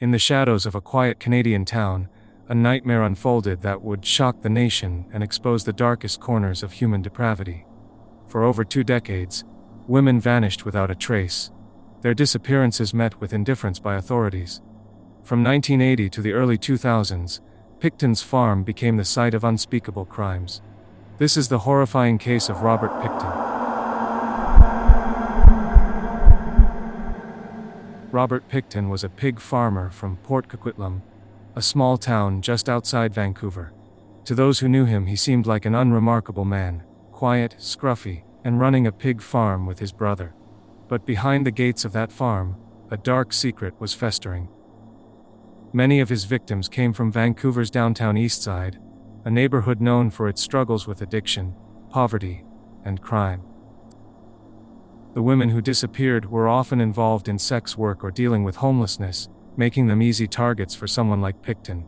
In the shadows of a quiet Canadian town, a nightmare unfolded that would shock the nation and expose the darkest corners of human depravity. For over 2 decades, women vanished without a trace. Their disappearances met with indifference by authorities. From 1980 to the early 2000s, Picton's farm became the site of unspeakable crimes. This is the horrifying case of Robert Picton. Robert Picton was a pig farmer from Port Coquitlam, a small town just outside Vancouver. To those who knew him, he seemed like an unremarkable man, quiet, scruffy, and running a pig farm with his brother. But behind the gates of that farm, a dark secret was festering. Many of his victims came from Vancouver's downtown east side, a neighborhood known for its struggles with addiction, poverty, and crime. The women who disappeared were often involved in sex work or dealing with homelessness, making them easy targets for someone like Picton.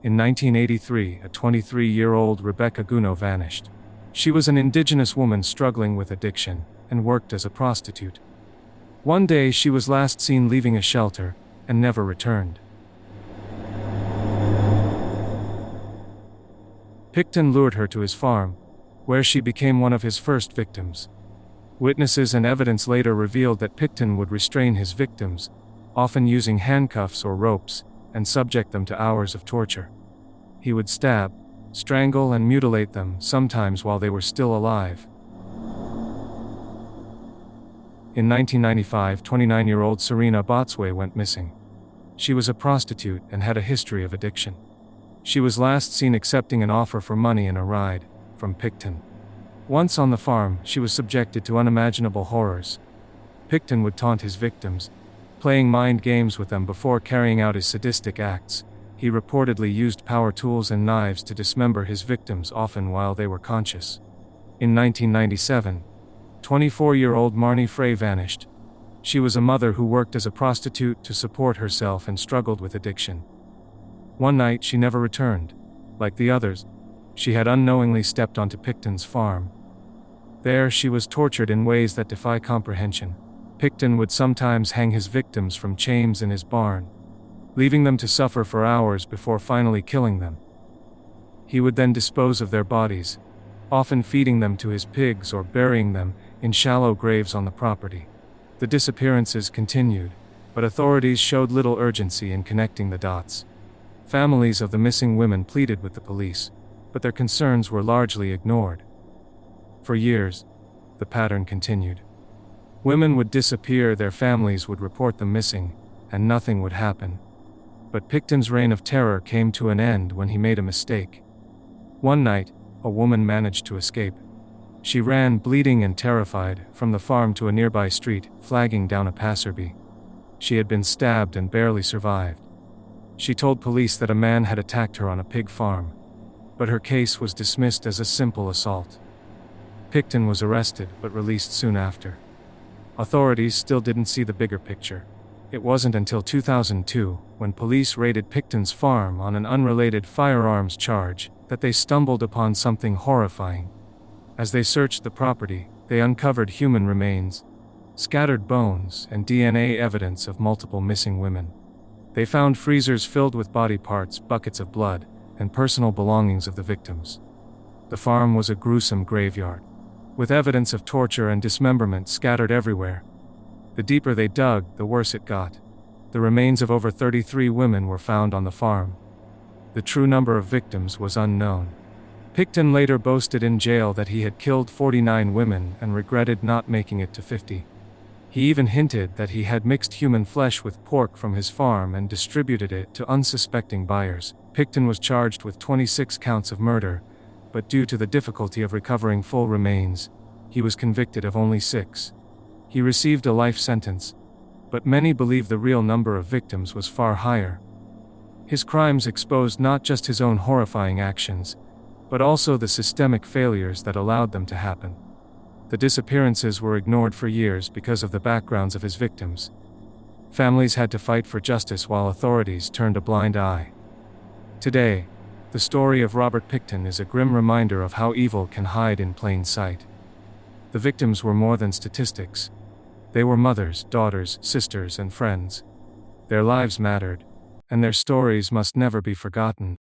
In 1983, a 23-year-old Rebecca Gounod vanished. She was an Indigenous woman struggling with addiction and worked as a prostitute. One day she was last seen leaving a shelter and never returned. Picton lured her to his farm, where she became one of his first victims. Witnesses and evidence later revealed that Picton would restrain his victims, often using handcuffs or ropes, and subject them to hours of torture. He would stab, strangle, and mutilate them, sometimes while they were still alive. In 1995, 29-year-old Serena Botsway went missing. She was a prostitute and had a history of addiction. She was last seen accepting an offer for money and a ride from Picton. Once on the farm, she was subjected to unimaginable horrors. Picton would taunt his victims, playing mind games with them before carrying out his sadistic acts. He reportedly used power tools and knives to dismember his victims, often while they were conscious. In 1997, 24-year-old Marnie Frey vanished. She was a mother who worked as a prostitute to support herself and struggled with addiction. One night she never returned. Like the others, she had unknowingly stepped onto Picton's farm. There she was tortured in ways that defy comprehension. Picton would sometimes hang his victims from chains in his barn, leaving them to suffer for hours before finally killing them. He would then dispose of their bodies, often feeding them to his pigs or burying them in shallow graves on the property. The disappearances continued, but authorities showed little urgency in connecting the dots. Families of the missing women pleaded with the police, but their concerns were largely ignored. For years, the pattern continued. Women would disappear, their families would report them missing, and nothing would happen. But Picton's reign of terror came to an end when he made a mistake. One night, a woman managed to escape. She ran, bleeding and terrified, from the farm to a nearby street, flagging down a passerby. She had been stabbed and barely survived. She told police that a man had attacked her on a pig farm, but her case was dismissed as a simple assault. Picton was arrested but released soon after. Authorities still didn't see the bigger picture. It wasn't until 2002, when police raided Picton's farm on an unrelated firearms charge, that they stumbled upon something horrifying. As they searched the property, they uncovered human remains, scattered bones, and DNA evidence of multiple missing women. They found freezers filled with body parts, buckets of blood, and personal belongings of the victims. The farm was a gruesome graveyard, with evidence of torture and dismemberment scattered everywhere. The deeper they dug, the worse it got. The remains of over 33 women were found on the farm. The true number of victims was unknown. Picton later boasted in jail that he had killed 49 women and regretted not making it to 50. He even hinted that he had mixed human flesh with pork from his farm and distributed it to unsuspecting buyers. Picton was charged with 26 counts of murder, but due to the difficulty of recovering full remains, he was convicted of only 6. He received a life sentence, but many believe the real number of victims was far higher. His crimes exposed not just his own horrifying actions, but also the systemic failures that allowed them to happen. The disappearances were ignored for years because of the backgrounds of his victims. Families had to fight for justice while authorities turned a blind eye. Today, the story of Robert Picton is a grim reminder of how evil can hide in plain sight. The victims were more than statistics. They were mothers, daughters, sisters, and friends. Their lives mattered, and their stories must never be forgotten.